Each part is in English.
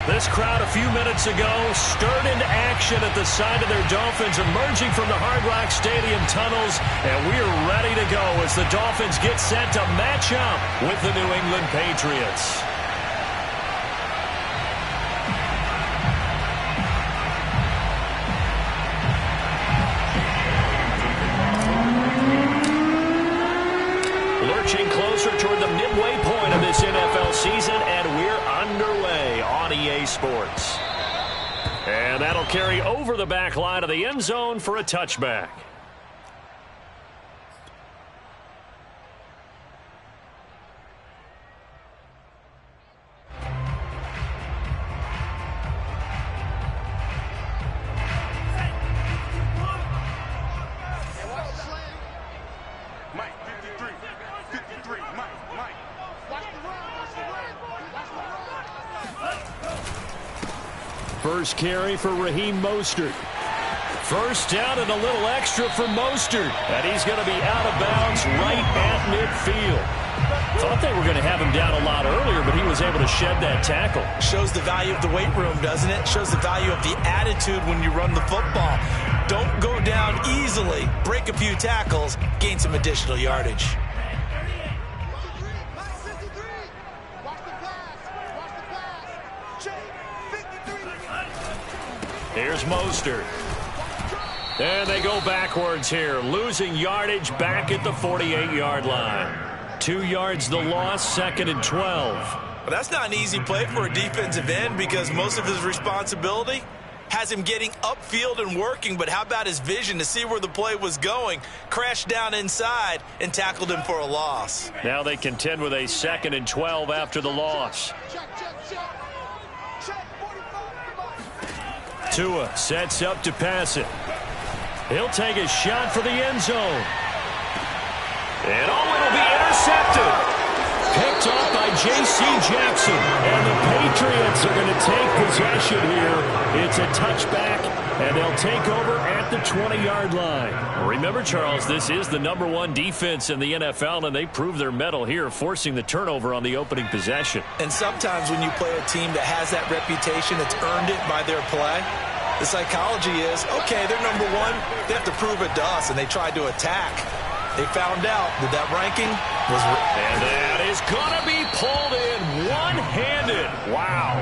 This crowd a few minutes ago stirred into action at the side of their Dolphins emerging from the Hard Rock Stadium tunnels, and we are ready to go as the Dolphins get set to match up with the New England Patriots. Lurching closer toward the midway point of this NFL season, and we're underway on EA Sports. And that'll carry over the back line of the end zone for a touchback. First carry for Raheem Mostert. First down and a little extra for Mostert. And he's going to be out of bounds right at midfield. Thought they were going to have him down a lot earlier, but he was able to shed that tackle. Shows the value of the weight room, doesn't it? Shows the value of the attitude when you run the football. Don't go down easily. Break a few tackles. Gain some additional yardage. Here's Mostert. And they go backwards here, losing yardage back at the 48-yard line. 2 yards the loss, 2nd and 12. Well, that's not an easy play for a defensive end because most of his responsibility has him getting upfield and working, but how about his vision to see where the play was going? Crashed down inside and tackled him for a loss. Now they contend with a 2nd and 12 after the loss. Tua sets up to pass it. He'll take a shot for the end zone. And it'll be intercepted. Picked off by J.C. Jackson. And the Patriots are going to take possession here. It's a touchback, and they'll take over at the 20-yard line. Remember, Charles, this is the #1 defense in the NFL, and they proved their mettle here, forcing the turnover on the opening possession. And sometimes when you play a team that has that reputation, that's earned it by their play, the psychology is, okay, they're #1. They have to prove it to us, and they tried to attack. They found out that that ranking was... And that is going to be pulled in one-handed. Wow.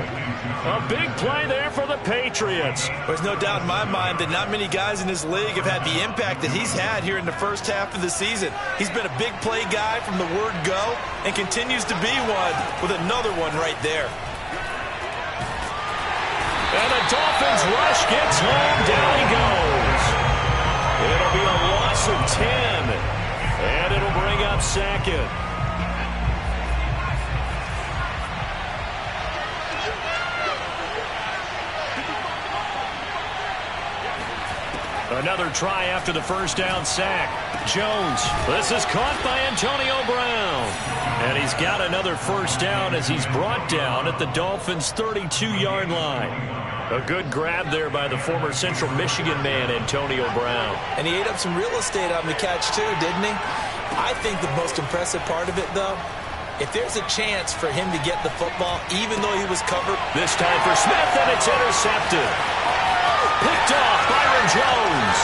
A big play there for the Patriots. There's no doubt in my mind that not many guys in this league have had the impact that he's had here in the first half of the season. He's been a big play guy from the word go and continues to be one with another one right there. And the Dolphins rush gets home. Down he goes. It'll be a loss of 10. And it'll bring up 2nd. Another try after the first down sack. Jones. This is caught by Antonio Brown. And he's got another first down as he's brought down at the Dolphins' 32-yard line. A good grab there by the former Central Michigan man, Antonio Brown. And he ate up some real estate on the catch, too, didn't he? I think the most impressive part of it, though, if there's a chance for him to get the football, even though he was covered. This time for Smith, and it's intercepted. Picked off Byron Jones.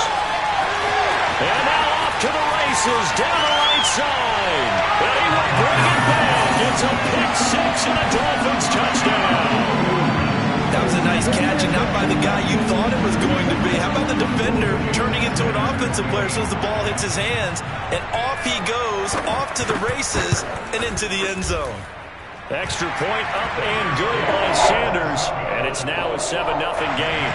And now off to the races, down the right side. And he will bring it back. It's a pick-6 and a Dolphins touchdown. That was a nice catch, and not by the guy you thought it was going to be. How about the defender turning into an offensive player as soon as the ball hits his hands, and off he goes, off to the races, and into the end zone. Extra point up and good by Sanders, and it's now a 7-0 game.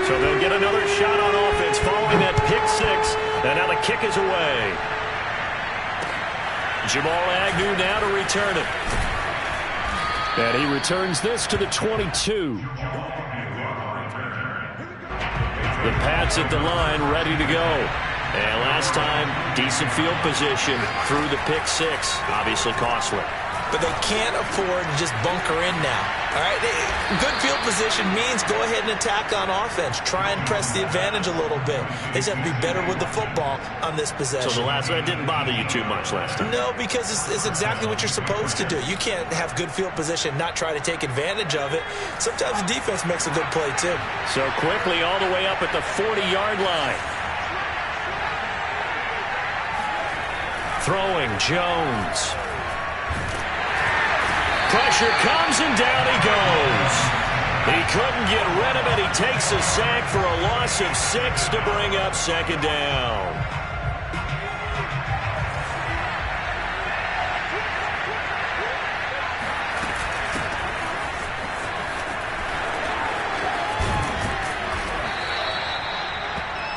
So they'll get another shot on offense following that pick-6, and now the kick is away. Jamal Agnew now to return it. And he returns this to the 22. The Pats at the line, ready to go. And last time, decent field position through the pick-6. Obviously costly. but they can't afford to just bunker in now. All right, good field position means go ahead and attack on offense. Try and press the advantage a little bit. They just have to be better with the football on this possession. So the last one didn't bother you too much last time? No, because it's exactly what you're supposed to do. You can't have good field position, not try to take advantage of it. Sometimes the defense makes a good play, too. So quickly all the way up at the 40-yard line. Throwing, Jones. Pressure comes, and down he goes. He couldn't get rid of it. He takes a sack for a loss of 6 to bring up second down.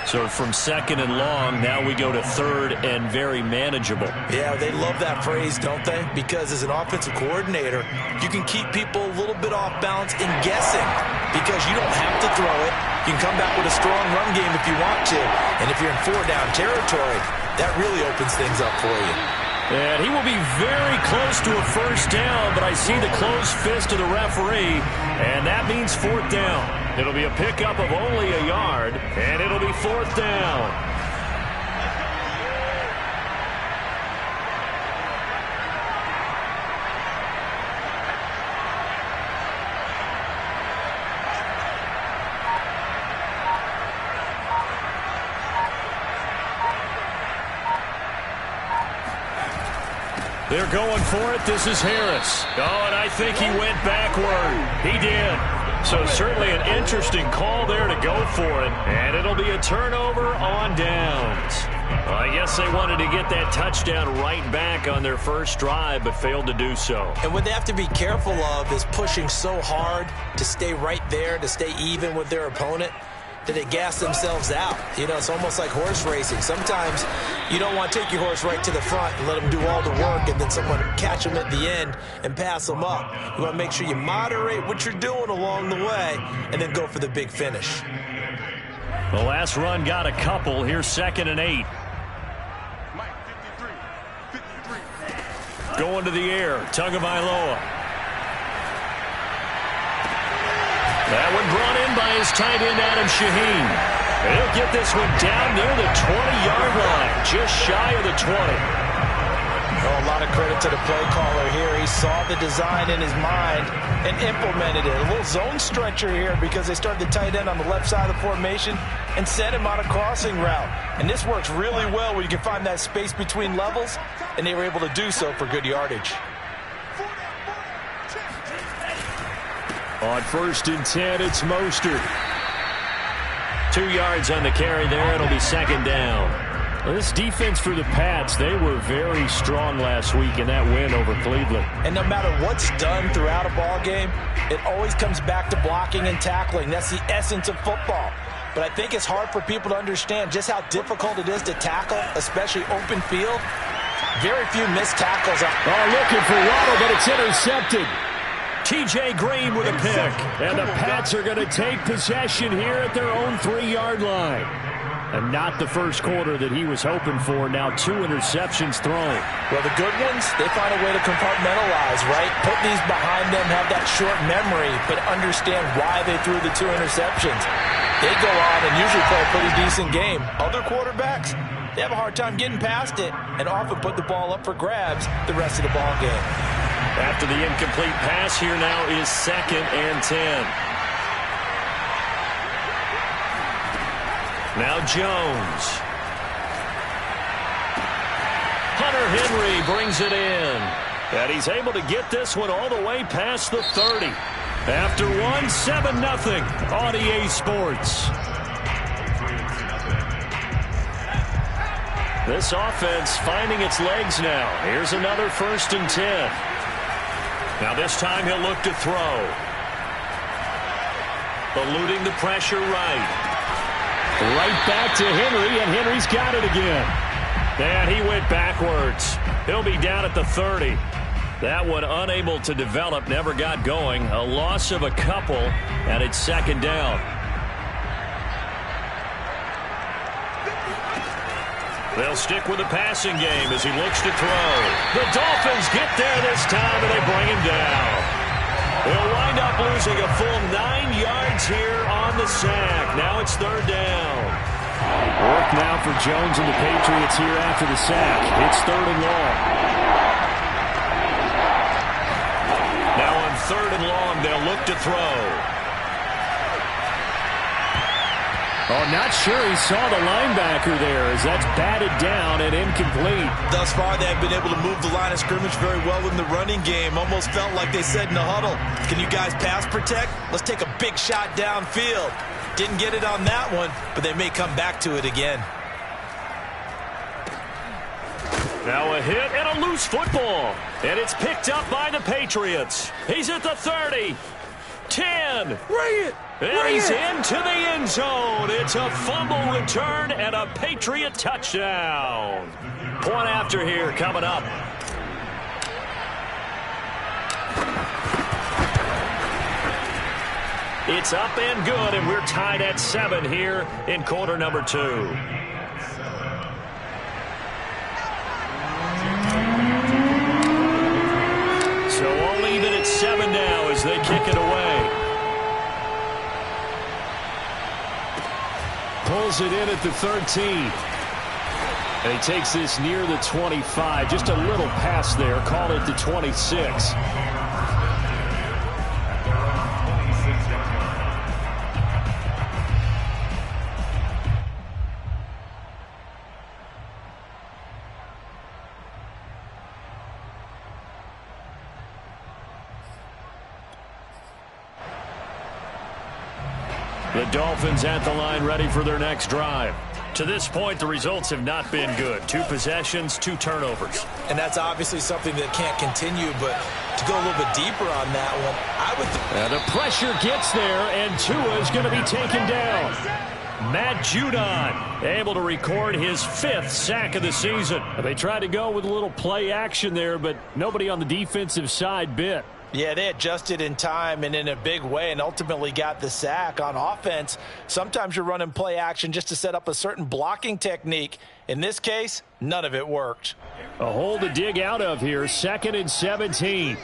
So from second and long, now we go to third and very manageable. Yeah, they love that phrase, don't they? Because as an offensive coordinator, you can keep people a little bit off balance in guessing because you don't have to throw it. You can come back with a strong run game if you want to. And if you're in 4-down territory, that really opens things up for you. And he will be very close to a first down, but I see the closed fist of the referee, and that means fourth down. It'll be a pickup of only a yard, and it'll be fourth down. They're going for it. This is Harris. Oh, and I think he went backward. He did. So certainly an interesting call there to go for it. And it'll be a turnover on downs. Well, I guess they wanted to get that touchdown right back on their first drive, but failed to do so. And what they have to be careful of is pushing so hard to stay right there, to stay even with their opponent, that they gas themselves out. You know, it's almost like horse racing. Sometimes you don't want to take your horse right to the front and let them do all the work and then someone catch them at the end and pass them up. You want to make sure you moderate what you're doing along the way and then go for the big finish. The last run got a couple. Here's 2nd and 8. Going to the air. Tagovailoa. That one brought in by his tight end, Adam Shaheen. He'll get this one down near the 20-yard line, just shy of the 20. Oh, a lot of credit to the play caller here. He saw the design in his mind and implemented it. A little zone stretcher here because they started the tight end on the left side of the formation and sent him on a crossing route. And this works really well where you can find that space between levels, and they were able to do so for good yardage. On 1st and 10, it's Mostert. 2 yards on the carry there. It'll be 2nd down. Well, this defense for the Pats, they were very strong last week in that win over Cleveland. And no matter what's done throughout a ball game, it always comes back to blocking and tackling. That's the essence of football. But I think it's hard for people to understand just how difficult it is to tackle, especially open field. Very few missed tackles. Looking for Waddle, but it's intercepted. T.J. Green with a pick. And the Pats are going to take possession here at their own 3-yard line. And not the first quarter that he was hoping for. Now 2 interceptions thrown. Well, the good ones, they find a way to compartmentalize, right? Put these behind them, have that short memory, but understand why they threw the 2 interceptions. They go on and usually play a pretty decent game. Other quarterbacks, they have a hard time getting past it and often put the ball up for grabs the rest of the ball game. After the incomplete pass, here now is 2nd and 10. Now Jones. Hunter Henry brings it in. And he's able to get this one all the way past the 30. After one, 7-0 on EA Sports. This offense finding its legs now. Here's another 1st and 10. Now this time he'll look to throw. Eluding the pressure right. Right back to Henry, and Henry's got it again. And he went backwards. He'll be down at the 30. That one unable to develop, never got going. A loss of a couple, and it's 2nd down. They'll stick with the passing game as he looks to throw. The Dolphins get there this time, and up losing a full 9 yards here on the sack. Now it's third down. Work now for Jones and the Patriots here after the sack. It's third and long. Now on third and long, they'll look to throw. Oh, not sure he saw the linebacker there as that's batted down and incomplete. Thus far, they have been able to move the line of scrimmage very well in the running game. Almost felt like they said in the huddle, can you guys pass protect? Let's take a big shot downfield. Didn't get it on that one, but they may come back to it again. Now a hit and a loose football. And it's picked up by the Patriots. He's at the 30. 10. Bring it. And he's into the end zone. It's a fumble return and a Patriot touchdown. Point after here coming up. It's up and good, and we're tied at 7 here in quarter number 2. So all even at 7 now as they kick it away. Pulls it in at the 13. And he takes this near the 25. Just a little pass there. Call it the 26. The Dolphins at the line ready for their next drive. To this point, the results have not been good. 2 possessions, 2 turnovers. And that's obviously something that can't continue, but to go a little bit deeper on that one, I would... And the pressure gets there, and Tua is going to be taken down. Matt Judon able to record his 5th sack of the season. They tried to go with a little play action there, but nobody on the defensive side bit. Yeah, they adjusted in time and in a big way and ultimately got the sack. On offense, sometimes you're running play action just to set up a certain blocking technique. In this case, none of it worked. A hole to dig out of here. 2nd and 17.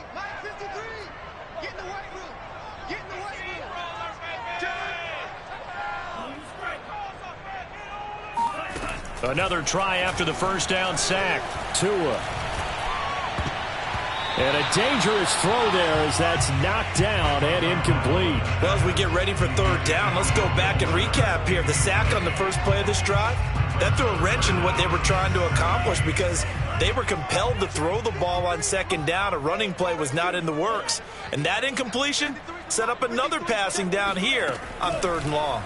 Another try after the first down sack. Tua. And a dangerous throw there as that's knocked down and incomplete. Well, as we get ready for third down, let's go back and recap here. The sack on the first play of this drive, that threw a wrench in what they were trying to accomplish because they were compelled to throw the ball on second down. A running play was not in the works. And that incompletion set up another passing down here on third and long.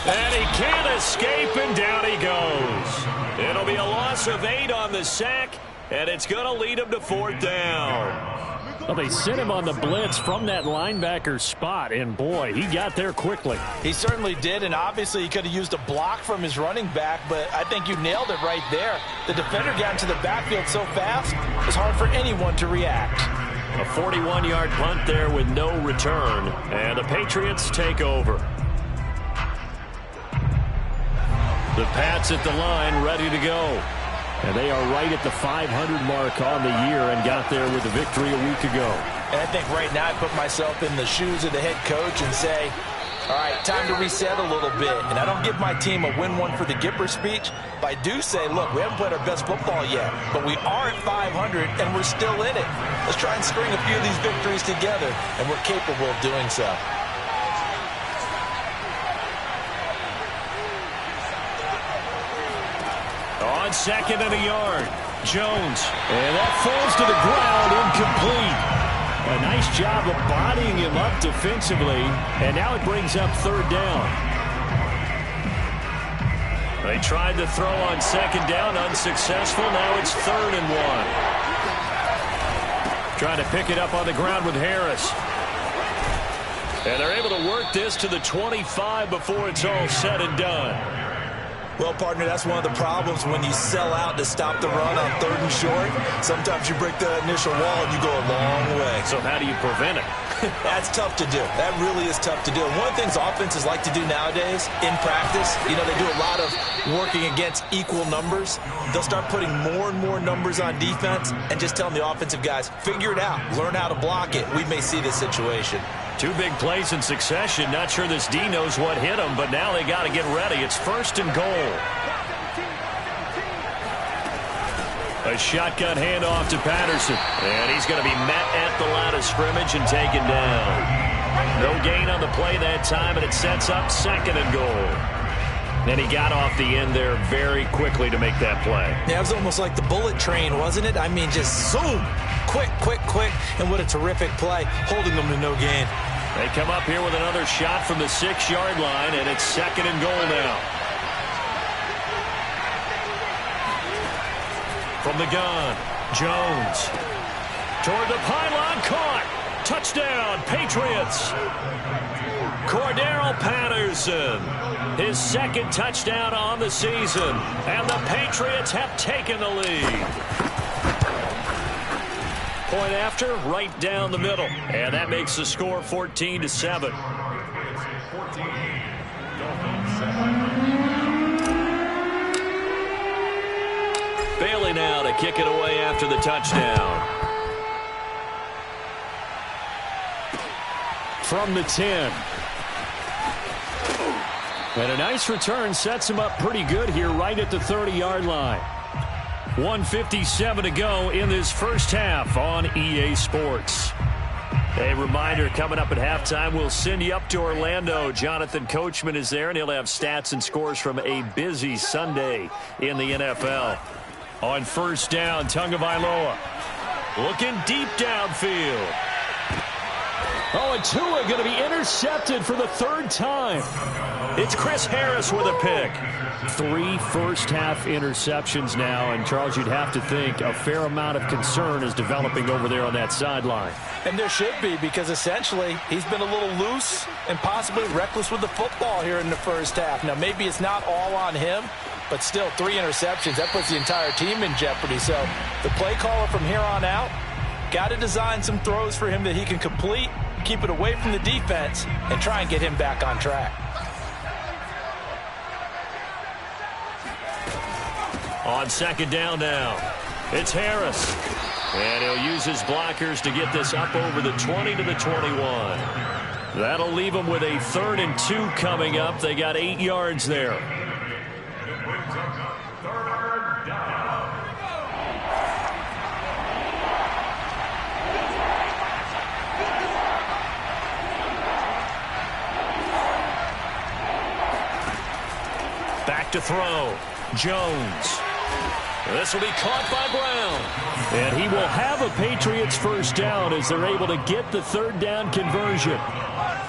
And he can't escape, and down he goes. It'll be a loss of 8 on the sack. And it's going to lead him to fourth down. Well, they sent him on the blitz from that linebacker spot, and boy, he got there quickly. He certainly did, and obviously he could have used a block from his running back, but I think you nailed it right there. The defender got into the backfield so fast, it was hard for anyone to react. A 41-yard punt there with no return, and the Patriots take over. The Pats at the line, ready to go. And they are right at the 500 mark on the year and got there with a victory a week ago. And I think right now I put myself in the shoes of the head coach and say, all right, time to reset a little bit. And I don't give my team a win one for the Gipper speech, but I do say, look, we haven't played our best football yet, but we are at 500 and we're still in it. Let's try and string a few of these victories together, and we're capable of doing so. On 2nd and a yard, Jones. And that falls to the ground, incomplete. A nice job of bodying him up defensively, and now it brings up third down. They tried to throw on second down, unsuccessful. Now it's 3rd and 1. Trying to pick it up on the ground with Harris. And they're able to work this to the 25 before it's all said and done. Well, partner, that's one of the problems when you sell out to stop the run on 3rd and short. Sometimes you break the initial wall and you go a long way. So how do you prevent it? That's tough to do. That really is tough to do. And one of the things offenses like to do nowadays in practice, they do a lot of working against equal numbers. They'll start putting more and more numbers on defense and just telling the offensive guys, figure it out, learn how to block it. We may see this situation. 2 big plays in succession. Not sure this D knows what hit him, but now they got to get ready. It's 1st and goal. A shotgun handoff to Patterson. And he's going to be met at the line of scrimmage and taken down. No gain on the play that time, and it sets up 2nd and goal. And he got off the end there very quickly to make that play. Yeah, it was almost like the bullet train, wasn't it? I mean, just zoom. Quick, quick, quick. And what a terrific play, holding them to no gain. They come up here with another shot from the 6-yard line, and it's 2nd and goal now. From the gun, Jones. Toward the pylon, caught. Touchdown, Patriots. Cordero Patterson, his 2nd touchdown on the season, and the Patriots have taken the lead. Point after, right down the middle, and that makes the score 14-7. Bailey now to kick it away after the touchdown. From the 10. And a nice return sets him up pretty good here right at the 30-yard line. 1:57 to go in this first half on EA Sports. A reminder, coming up at halftime, we'll send you up to Orlando. Jonathan Coachman is there, and he'll have stats and scores from a busy Sunday in the NFL. On 1st down, Tagovailoa looking deep downfield. Oh, and Tua going to be intercepted for the 3rd time. It's Chris Harris with a pick. 3 first-half interceptions now, and Charles, you'd have to think a fair amount of concern is developing over there on that sideline. And there should be, because essentially he's been a little loose and possibly reckless with the football here in the first half. Now, maybe it's not all on him, but still 3 interceptions. That puts the entire team in jeopardy. So the play caller from here on out got to design some throws for him that he can complete, keep it away from the defense, and try and get him back on track. On 2nd down now, it's Harris. And he'll use his blockers to get this up over the 20 to the 21. That'll leave him with a 3rd and 2 coming up. They got 8 yards there. Back to throw. Jones. This will be caught by Brown. And he will have a Patriots 1st down as they're able to get the 3rd down conversion.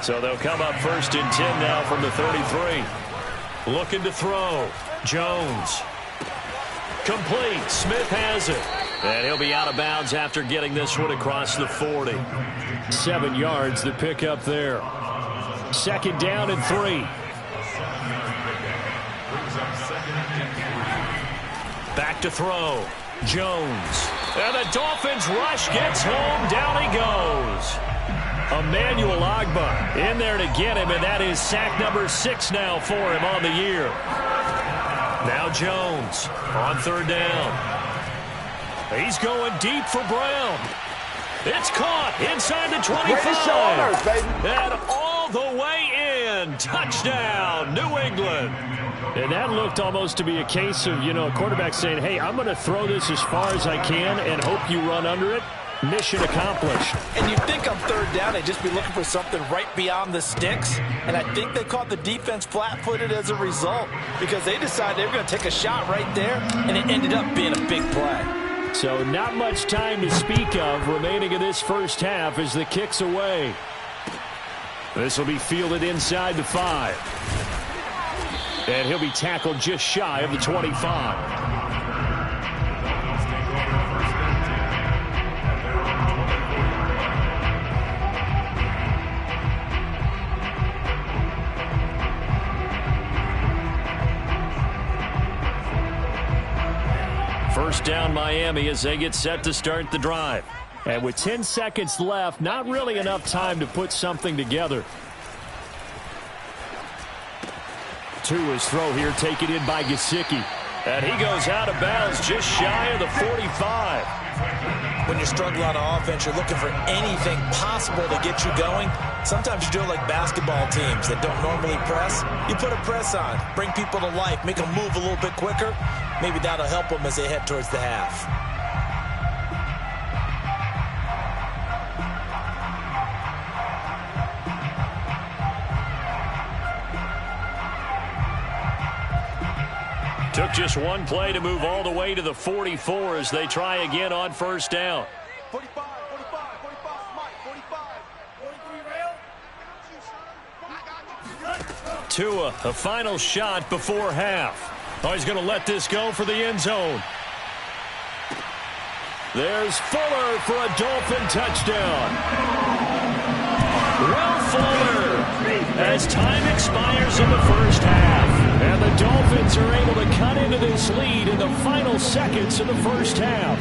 So they'll come up 1st and 10 now from the 33. Looking to throw. Jones. Complete. Smith has it. And he'll be out of bounds after getting this one across the 40. 7 yards to pick up there. 2nd down and 3. Back to throw. Jones. And the Dolphins rush gets home. Down he goes. Emmanuel Ogbah in there to get him, and that is sack number 6 now for him on the year. Now Jones on 3rd down. He's going deep for Brown. It's caught inside the 25. And all the way in. Touchdown, New England. And that looked almost to be a case of, a quarterback saying, hey, I'm going to throw this as far as I can and hope you run under it. Mission accomplished. And you think on 3rd down, they'd just be looking for something right beyond the sticks. And I think they caught the defense flat-footed as a result because they decided they were going to take a shot right there, and it ended up being a big play. So not much time to speak of remaining in this first half as the kick's away. This will be fielded inside the 5. And he'll be tackled just shy of the 25. first down Miami as they get set to start the drive. And with 10 seconds left, not really enough time to put something together. Tua's throw here taken in by Gesicki. And he goes out of bounds just shy of the 45. When you're struggling on offense, you're looking for anything possible to get you going. Sometimes you do it like basketball teams that don't normally press. You put a press on, bring people to life, make them move a little bit quicker. Maybe that'll help them as they head towards the half. Took just one play to move all the way to the 44 as they try again on first down. 45, 45, 45, Mike, 45. Tua, a final shot before half. Oh, he's going to let this go for the end zone. There's Fuller for a Dolphin touchdown. Will Fuller, as time expires in the first half. And the Dolphins are able to cut into this lead in the final seconds of the first half.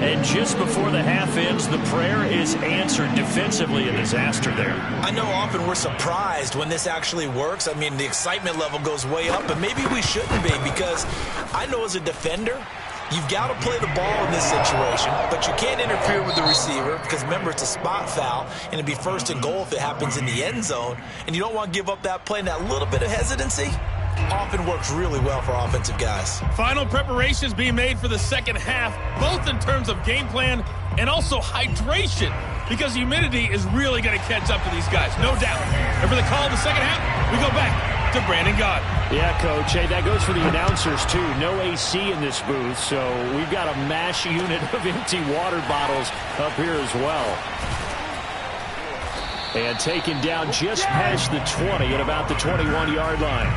And just before the half ends, the prayer is answered. Defensively, a disaster there. I know often we're surprised when this actually works. I mean, the excitement level goes way up, but maybe we shouldn't be, because I know as a defender, you've got to play the ball in this situation, but you can't interfere with the receiver because, remember, it's a spot foul, and it'd be first and goal if it happens in the end zone, and you don't want to give up that play, and that little bit of hesitancy often works really well for offensive guys. Final preparations being made for the second half, both in terms of game plan and also hydration, because humidity is really going to catch up to these guys, no doubt. And for the call in the second half, we go back to Brandon Gaudin. Yeah, Coach. Hey, that goes for the announcers, too. No AC in this booth, so we've got a mash unit of empty water bottles up here as well. And taken down just past the 20 at about the 21-yard line.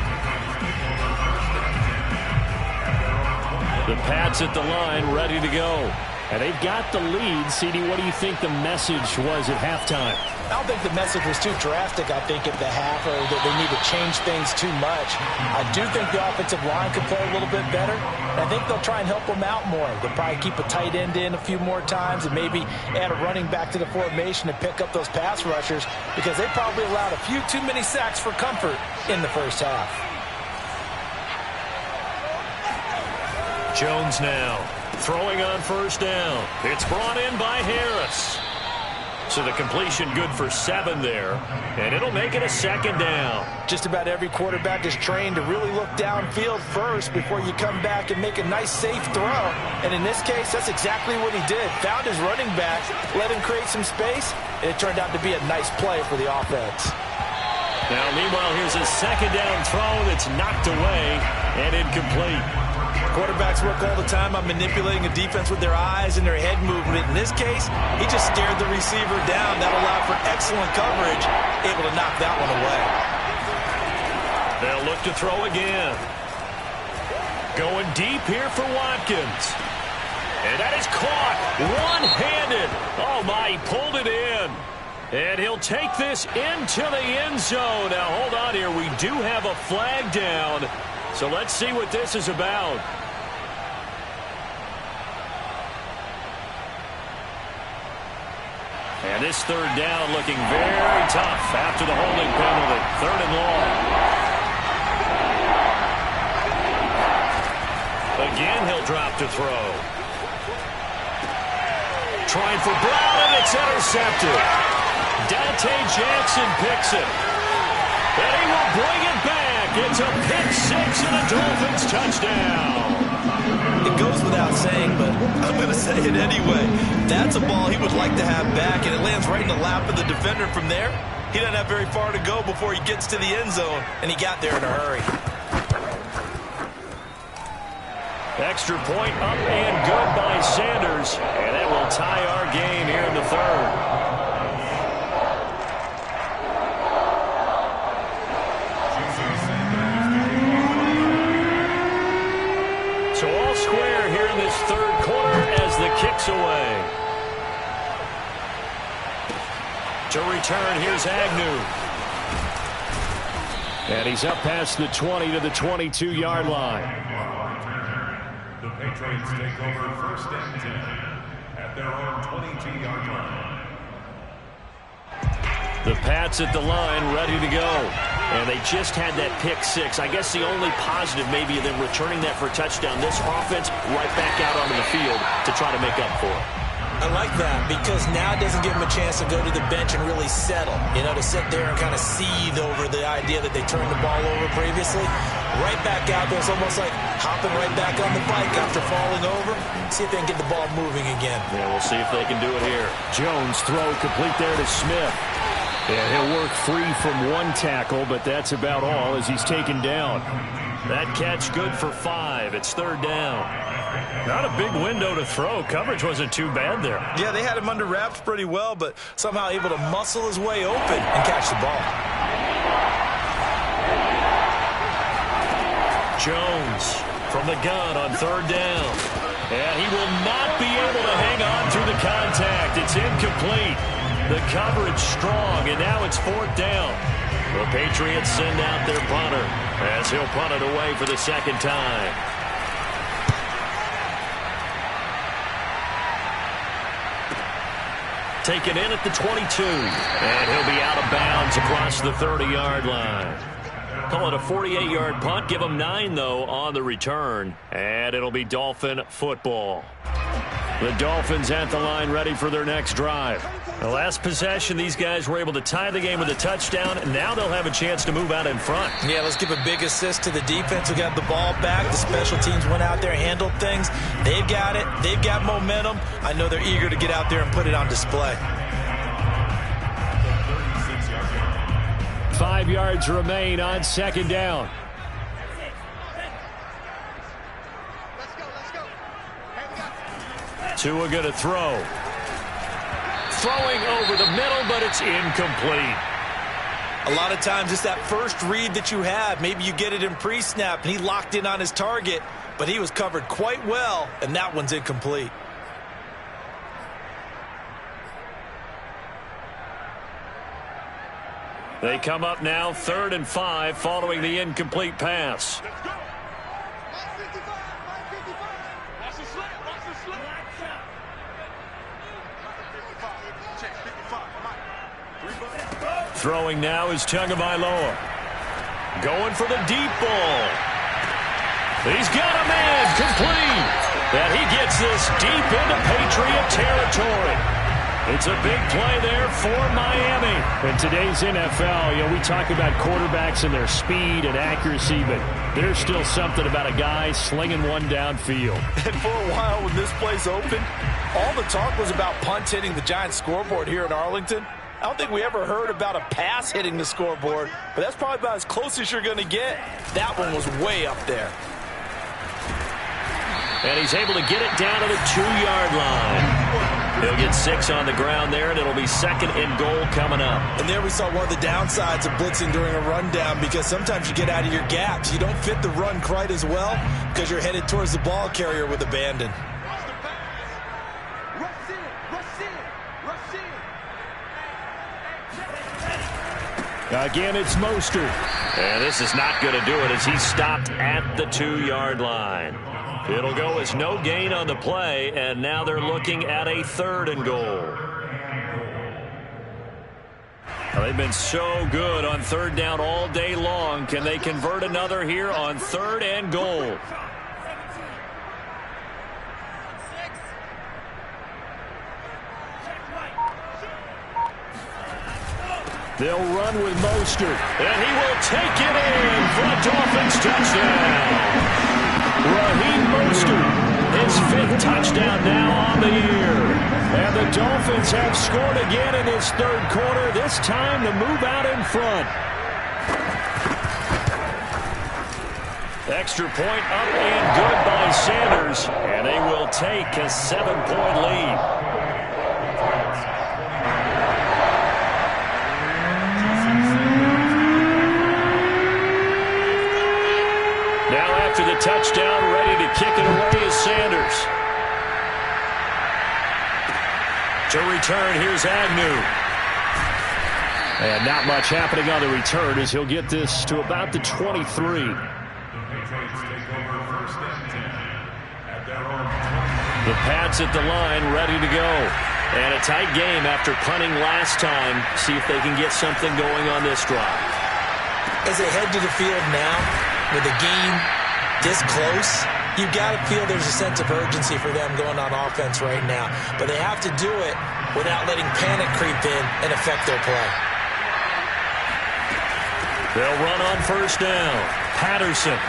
The Pats at the line, ready to go. And they've got the lead. CD, what do you think the message was at halftime? I don't think the message was too drastic, I think, at the half, or that they need to change things too much. I do think the offensive line could play a little bit better. And I think they'll try and help them out more. They'll probably keep a tight end in a few more times and maybe add a running back to the formation to pick up those pass rushers, because they probably allowed a few too many sacks for comfort in the first half. Jones now throwing on first down. It's brought in by Harris. So the completion good for 7 there, and it'll make it a second down. Just about every quarterback is trained to really look downfield first before you come back and make a nice, safe throw. And in this case, that's exactly what he did. Found his running back, let him create some space, and it turned out to be a nice play for the offense. Now, meanwhile, here's a second down throw that's knocked away and incomplete. Quarterbacks work all the time on manipulating a defense with their eyes and their head movement. In this case, he just stared the receiver down. That allowed for excellent coverage, able to knock that one away. They'll look to throw again. Going deep here for Watkins. And that is caught one-handed. Oh, my, he pulled it in. And he'll take this into the end zone. Now, hold on here. We do have a flag down. So let's see what this is about. And this third down looking very tough after the holding penalty. 3rd and long. Again, he'll drop to throw. Trying for Brown, and it's intercepted. Dante Jackson picks it. And he will bring it back. It's a pick 6 and a Dolphins touchdown. It goes without saying, but I'm going to say it anyway. That's a ball he would like to have back, and it lands right in the lap of the defender from there. He doesn't have very far to go before he gets to the end zone, and he got there in a hurry. Extra point up and good by Sanders, and that will tie our game here in the 3rd. So all square here in this 3rd quarter as the kick's away. To return, here's Agnew. And he's up past the 20 to the 22-yard line. The Patriots take over 1st and 10 at their own 22-yard line. The Pats at the line, ready to go. And they just had that pick six. I guess the only positive maybe of them returning that for a touchdown. This offense right back out onto the field to try to make up for it. I like that because now it doesn't give them a chance to go to the bench and really settle. To sit there and kind of seethe over the idea that they turned the ball over previously. Right back out there. It's almost like hopping right back on the bike after falling over. See if they can get the ball moving again. Yeah, we'll see if they can do it here. Jones throw complete there to Smith. Yeah, he'll work free from one tackle, but that's about all as he's taken down. That catch good for 5. It's 3rd down. Not a big window to throw. Coverage wasn't too bad there. Yeah, they had him under wraps pretty well, but somehow able to muscle his way open and catch the ball. Jones from the gun on 3rd down. And he will not be able to hang on through the contact. It's incomplete. The coverage strong, and now it's 4th down. The Patriots send out their punter as he'll punt it away for the 2nd time. Taken in at the 22, and he'll be out of bounds across the 30-yard line. Call it a 48-yard punt. Give them 9, though, on the return, and it'll be Dolphin football. The Dolphins at the line ready for their next drive. The last possession, these guys were able to tie the game with a touchdown, and now they'll have a chance to move out in front. Yeah, let's give a big assist to the defense who got the ball back. The special teams went out there, handled things. They've got it. They've got momentum. I know they're eager to get out there and put it on display. 5 yards remain on 2nd down. Tua going to throw. Throwing over the middle, but it's incomplete. A lot of times it's that first read that you have. Maybe you get it in pre-snap, and he locked in on his target, but he was covered quite well, and that one's incomplete. They come up now 3rd and 5 following the incomplete pass. Throwing now is Tagovailoa. Going for the deep ball. He's got a man complete. And he gets this deep into Patriot territory. It's a big play there for Miami. In today's NFL, we talk about quarterbacks and their speed and accuracy, but there's still something about a guy slinging one downfield. And for a while when this place opened, all the talk was about punts hitting the Giants scoreboard here in Arlington. I don't think we ever heard about a pass hitting the scoreboard, but that's probably about as close as you're going to get. That one was way up there. And he's able to get it down to the 2-yard line. He'll get 6 on the ground there, and it'll be 2nd and goal coming up. And there we saw one of the downsides of blitzing during a rundown, because sometimes you get out of your gaps. You don't fit the run quite as well because you're headed towards the ball carrier with abandon. Again, it's Mostert. And this is not going to do it as he's stopped at the 2-yard line. It'll go as no gain on the play, and now they're looking at a 3rd and goal. Well, they've been so good on 3rd down all day long. Can they convert another here on 3rd and goal? They'll run with Mostert, and he will take it in for a Dolphins touchdown. Raheem Mostert, his 5th touchdown now on the year. And the Dolphins have scored again in this 3rd quarter, this time to move out in front. Extra point up and good by Sanders, and they will take a 7-point lead. Now after the touchdown, ready to kick it away is Sanders. To return, here's Agnew. And not much happening on the return as he'll get this to about the 23. The Patriots take over 1st and 10 their own 20. The Pats at the line, ready to go. And a tight game after punting last time. See if they can get something going on this drive. As they head to the field now, with the game this close, you've got to feel there's a sense of urgency for them going on offense right now. But they have to do it without letting panic creep in and affect their play. They'll run on first down. Patterson.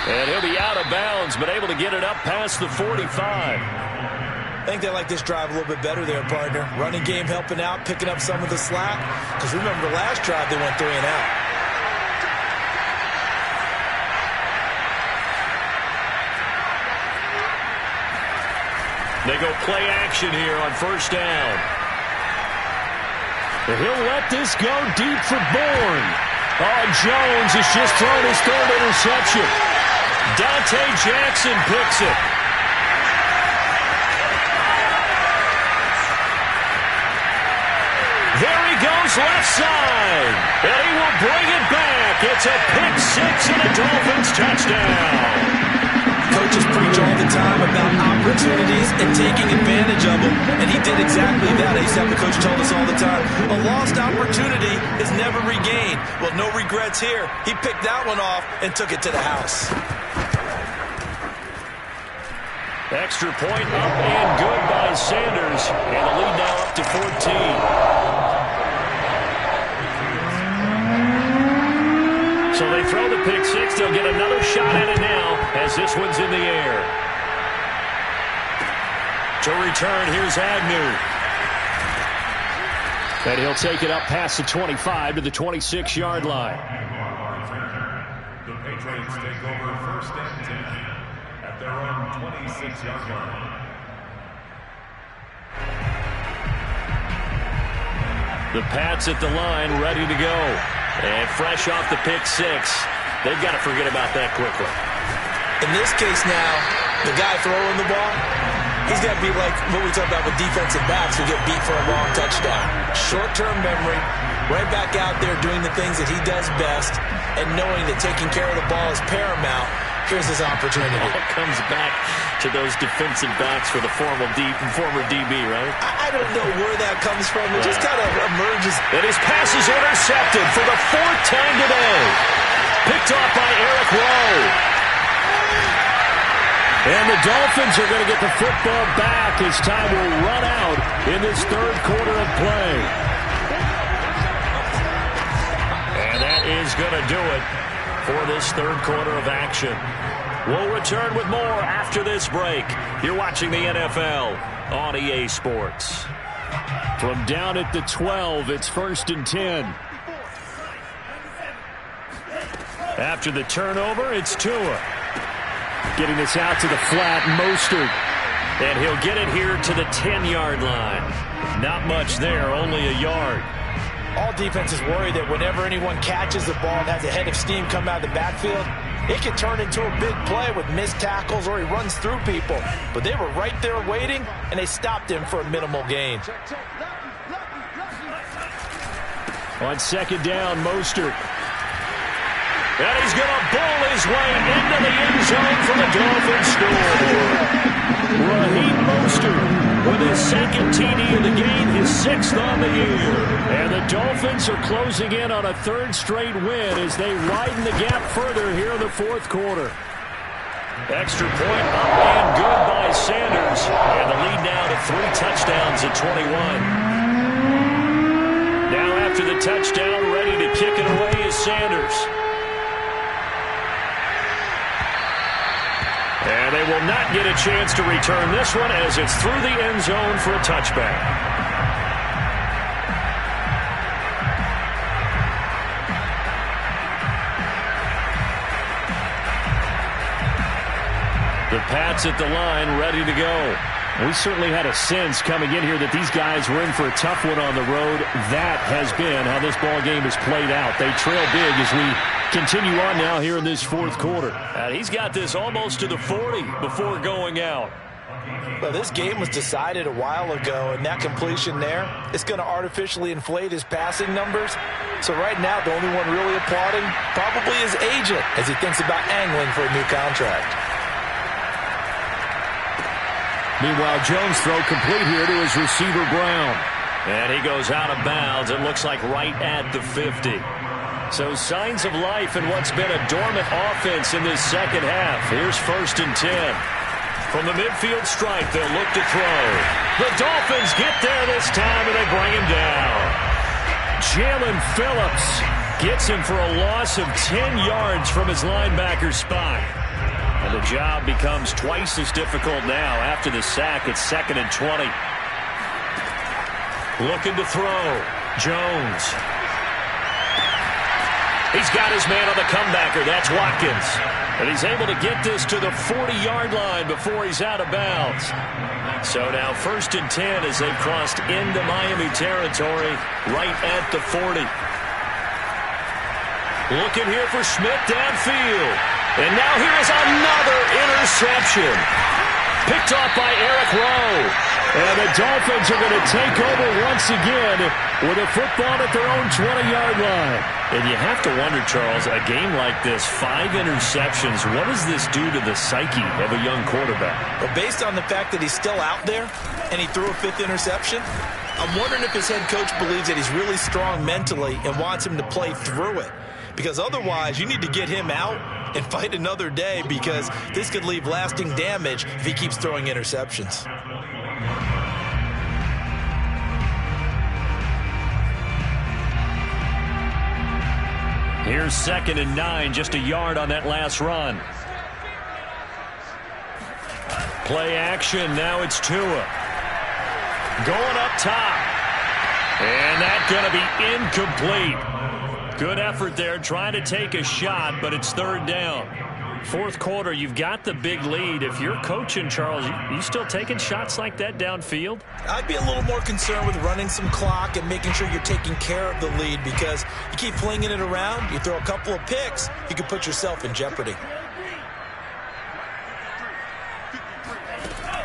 And he'll be out of bounds, but able to get it up past the 45. I think they like this drive a little bit better there, partner. Running game helping out, picking up some of the slack. Because remember, the last drive they went 3 and out. They go play action here on first down. He'll let this go deep for Bourne. Oh, Jones has just thrown his 3rd interception. Dante Jackson picks it. There he goes left side. And he will bring it back. It's a pick 6 and a Dolphins touchdown. Coaches preach all the time about opportunities and taking advantage of them, and he did exactly that. I used to have the coach told us all the time, a lost opportunity is never regained. Well, no regrets here. He picked that one off and took it to the house. Extra point up and good by Sanders, and the lead now up to 14. So they throw the pick 6. They'll get another shot at it now as this one's in the air. To return, here's Agnew. And he'll take it up past the 25 to the 26-yard line. The Patriots take over first and 10 at their own 26-yard line. The Pats at the line, ready to go. And fresh off the pick 6. They've got to forget about that quickly. In this case now, the guy throwing the ball, he's got to be like what we talk about with defensive backs who get beat for a long touchdown. Short-term memory, right back out there doing the things that he does best, and knowing that taking care of the ball is paramount. Here's his opportunity. It all comes back to those defensive backs for the former DB, right? I don't know where that comes from. It just kind of emerges. And his pass is intercepted for the 4th time today. Picked off by Eric Rowe. And the Dolphins are going to get the football back as time will run out in this 3rd quarter of play. And that is going to do it for this 3rd quarter of action. We'll return with more after this break. You're watching the NFL on EA Sports. From down at the 12, it's 1st and 10. After the turnover, it's Tua. Getting this out to the flat, Mostert. And he'll get it here to the 10-yard line. Not much there, only a yard. All defenses worry that whenever anyone catches the ball and has a head of steam come out of the backfield, it can turn into a big play with missed tackles or he runs through people. But they were right there waiting, and they stopped him for a minimal gain. On 2nd down, Mostert. And he's going to bowl his way into the end zone for the Dolphins score. Raheem Mostert with his 2nd TD of the game, his 6th on the year. And the Dolphins are closing in on a 3rd straight win as they widen the gap further here in the 4th quarter. Extra point up and good by Sanders. And the lead now to 3 touchdowns at 21. Now after the touchdown, ready to kick it away is Sanders. And they will not get a chance to return this one as it's through the end zone for a touchback. The Pats at the line, ready to go. We certainly had a sense coming in here that these guys were in for a tough one on the road. That has been how this ball game has played out. They trail big as we continue on now here in this 4th quarter. He's got this almost to the 40 before going out. Well, this game was decided a while ago, and that completion there is going to artificially inflate his passing numbers. So right now, the only one really applauding probably his agent as he thinks about angling for a new contract. Meanwhile, Jones' throw complete here to his receiver, Brown. And he goes out of bounds. It looks like right at the 50. So signs of life in what's been a dormant offense in this second half. Here's 1st and 10. From the midfield stripe, they'll look to throw. The Dolphins get there this time, and they bring him down. Jalen Phillips gets him for a loss of 10 yards from his linebacker spot. And the job becomes twice as difficult now after the sack. It's 2nd and 20. Looking to throw. Jones. He's got his man on the comebacker. That's Watkins. And he's able to get this to the 40-yard line before he's out of bounds. So now 1st and 10 as they've crossed into Miami territory right at the 40. Looking here for Smith downfield. And now here is another interception. Picked off by Eric Rowe. And the Dolphins are going to take over once again with a football at their own 20-yard line. And you have to wonder, Charles, a game like this, 5 interceptions, what does this do to the psyche of a young quarterback? Well, based on the fact that he's still out there and he threw a 5th interception, I'm wondering if his head coach believes that he's really strong mentally and wants him to play through it. Because otherwise, you need to get him out and fight another day, because this could leave lasting damage if he keeps throwing interceptions. Here's 2nd and 9, just a yard on that last run. Play action, now it's Tua. Going up top. And that's going to be incomplete. Good effort there, trying to take a shot, but it's 3rd down. 4th quarter, you've got the big lead. If you're coaching, Charles, you still taking shots like that downfield? I'd be a little more concerned with running some clock and making sure you're taking care of the lead, because you keep flinging it around, you throw a couple of picks, you could put yourself in jeopardy.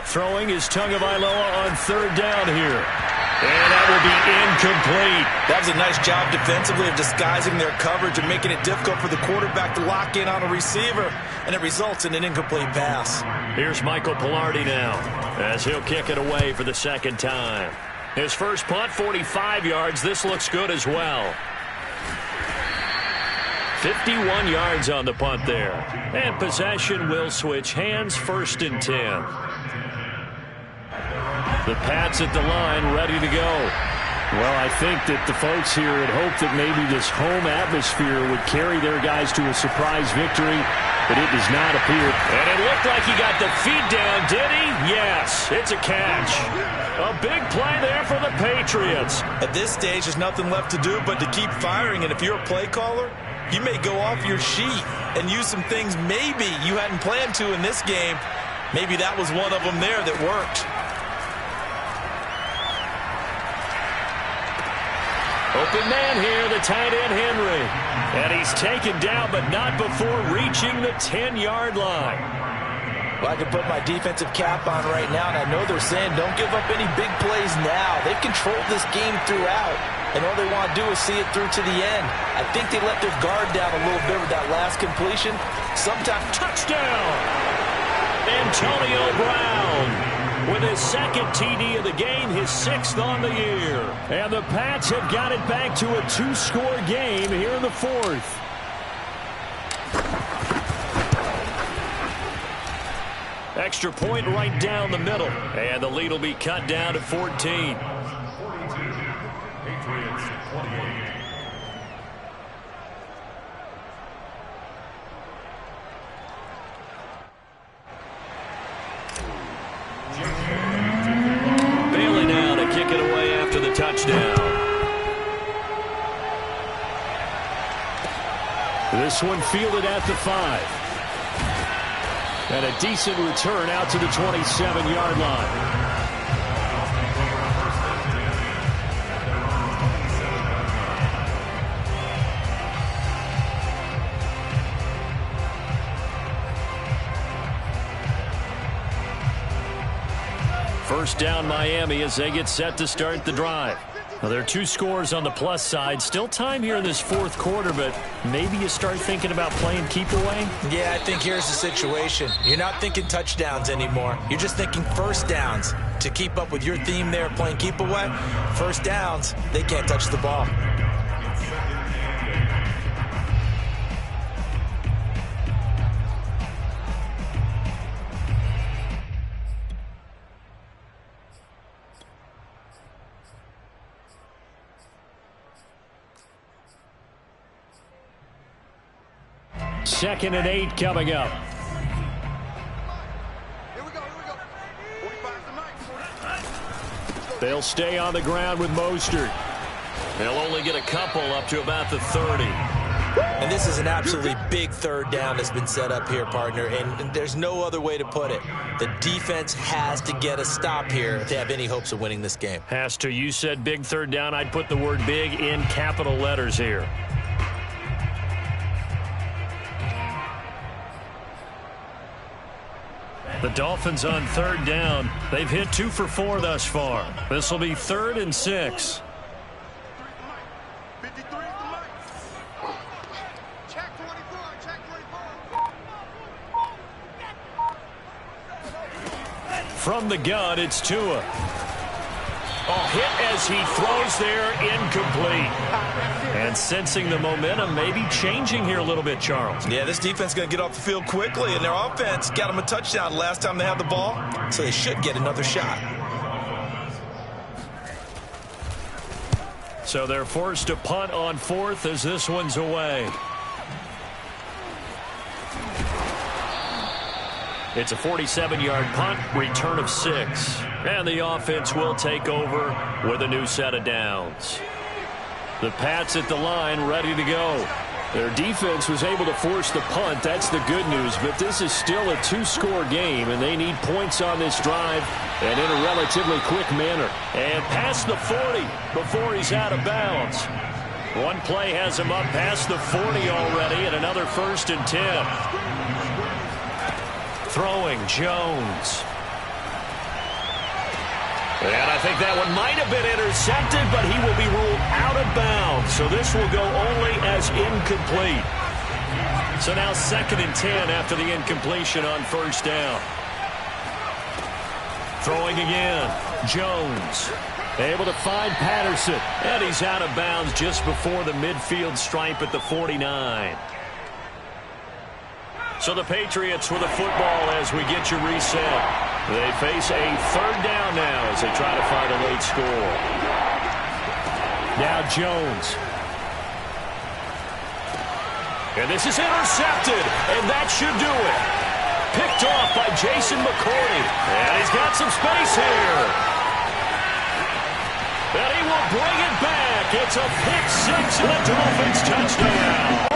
Throwing is Tagovailoa on 3rd down here. And that will be incomplete. That was a nice job defensively of disguising their coverage and making it difficult for the quarterback to lock in on a receiver, and it results in an incomplete pass. Here's Michael Pilardi now as he'll kick it away for the 2nd time. His first punt, 45 yards. This looks good as well. 51 yards on the punt there. And possession will switch hands, 1st and 10. The Pats at the line, ready to go. Well, I think that the folks here had hoped that maybe this home atmosphere would carry their guys to a surprise victory, but it does not appear. And it looked like he got the feet down, did he? Yes, it's a catch. A big play there for the Patriots. At this stage, there's nothing left to do but to keep firing, and if you're a play caller, you may go off your sheet and use some things maybe you hadn't planned to in this game. Maybe that was one of them there that worked. Open man here, the tight end Henry. And he's taken down, but not before reaching the 10-yard line. Well, I can put my defensive cap on right now, and I know they're saying don't give up any big plays now. They've controlled this game throughout, and all they want to do is see it through to the end. I think they let their guard down a little bit with that last completion. Sometimes touchdown! Antonio Brown with his 2nd TD of the game, his 6th on the year. And the Pats have got it back to a 2-score game here in the 4th. Extra point right down the middle. And the lead will be cut down to 14. 42, Patriots 28. Bailey now to kick it away after the touchdown. This one fielded at the 5. And a decent return out to the 27-yard line. First down Miami as they get set to start the drive. Well, there are 2 scores on the plus side. Still time here in this fourth quarter, but maybe you start thinking about playing keep away? Yeah, I think here's the situation. You're not thinking touchdowns anymore. You're just thinking first downs. To keep up with your theme there, playing keep away, first downs, they can't touch the ball. Second and 8 coming up. Here we go. 45 tonight. They'll stay on the ground with Mostert. They'll only get a couple up to about the 30. And this is an absolutely big third down that's been set up here, partner, and there's no other way to put it. The defense has to get a stop here to have any hopes of winning this game. Has to. You said big third down. I'd put the word big in capital letters here. The Dolphins on third down. They've hit 2 for 4 thus far. This will be 3rd and 6. 53 is the mic. Check 24. Check 24. From the gun, it's Tua. Oh, hit as he throws there, incomplete. And sensing the momentum, maybe changing here a little bit, Charles. Yeah, this defense is going to get off the field quickly, and their offense got them a touchdown last time they had the ball, so they should get another shot. So they're forced to punt on 4th as this one's away. It's a 47-yard punt, return of 6. And the offense will take over with a new set of downs. The Pats at the line, ready to go. Their defense was able to force the punt. That's the good news. But this is still a 2-score game, and they need points on this drive and in a relatively quick manner. And past the 40 before he's out of bounds. One play has him up past the 40 already, and another 1st and 10. Throwing, Jones. And I think that one might have been intercepted, but he will be ruled out of bounds. So this will go only as incomplete. So now 2nd and 10 after the incompletion on 1st down. Throwing again, Jones. Able to find Patterson. And he's out of bounds just before the midfield stripe at the 49. So the Patriots with the football as we get you reset. They face a 3rd down now as they try to find a late score. Now Jones. And this is intercepted, and that should do it. Picked off by Jason McCourty. And he's got some space here. And he will bring it back. It's a pick 6 and a Dolphins touchdown.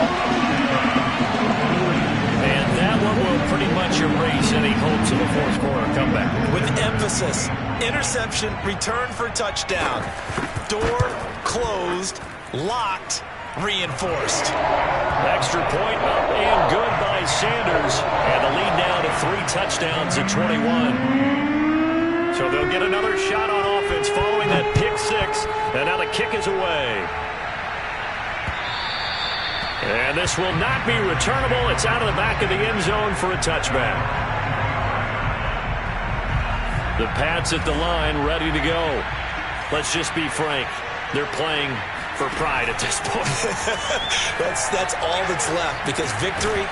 That one will pretty much erase any hopes of a fourth quarter comeback. With emphasis, interception, return for touchdown. Door closed, locked, reinforced. Extra point up and good by Sanders. And the lead now to 3 touchdowns at 21. So they'll get another shot on offense following that pick 6. And now the kick is away. And this will not be returnable. It's out of the back of the end zone for a touchback. The Pats at the line, ready to go. Let's just be frank. They're playing for pride at this point. That's all that's left, because victory,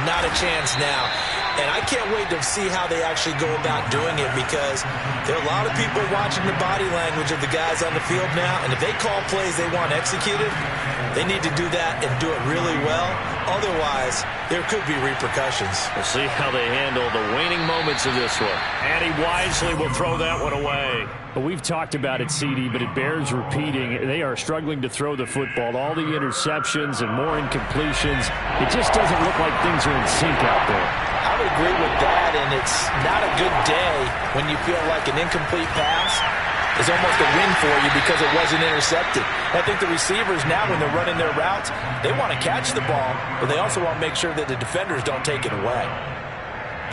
not a chance now. And I can't wait to see how they actually go about doing it, because there are a lot of people watching the body language of the guys on the field now, and if they call plays they want executed, they need to do that and do it really well. Otherwise, there could be repercussions. We'll see how they handle the waning moments of this one. And he wisely will throw that one away. Well, we've talked about it, CD, but it bears repeating. They are struggling to throw the football. All the interceptions and more incompletions. It just doesn't look like things are in sync out there. I would agree with that, and it's not a good day when you feel like an incomplete pass is almost a win for you because it wasn't intercepted. I think the receivers now, when they're running their routes, they want to catch the ball, but they also want to make sure that the defenders don't take it away.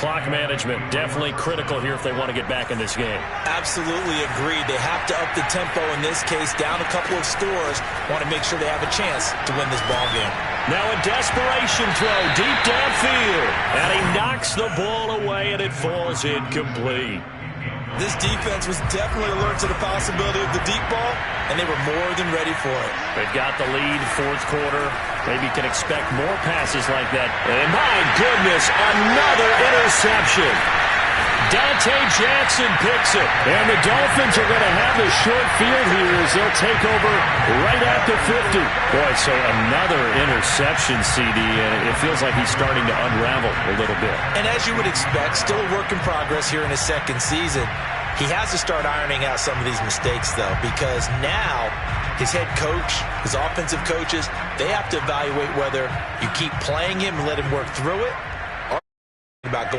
Clock management definitely critical here if they want to get back in this game. Absolutely agreed. They have to up the tempo in this case, down a couple of scores. Want to make sure they have a chance to win this ball game. Now a desperation throw deep downfield. And he knocks the ball away, and it falls incomplete. This defense was definitely alert to the possibility of the deep ball, and they were more than ready for it. They've got the lead, fourth quarter. Maybe can expect more passes like that. And my goodness, another interception. Dante Jackson picks it. And the Dolphins are going to have a short field here as they'll take over right at the 50. Boy, so another interception, CD, and it feels like he's starting to unravel a little bit. And as you would expect, still a work in progress here in his second season. He has to start ironing out some of these mistakes, though, because now his head coach, his offensive coaches, they have to evaluate whether you keep playing him and let him work through it, or about going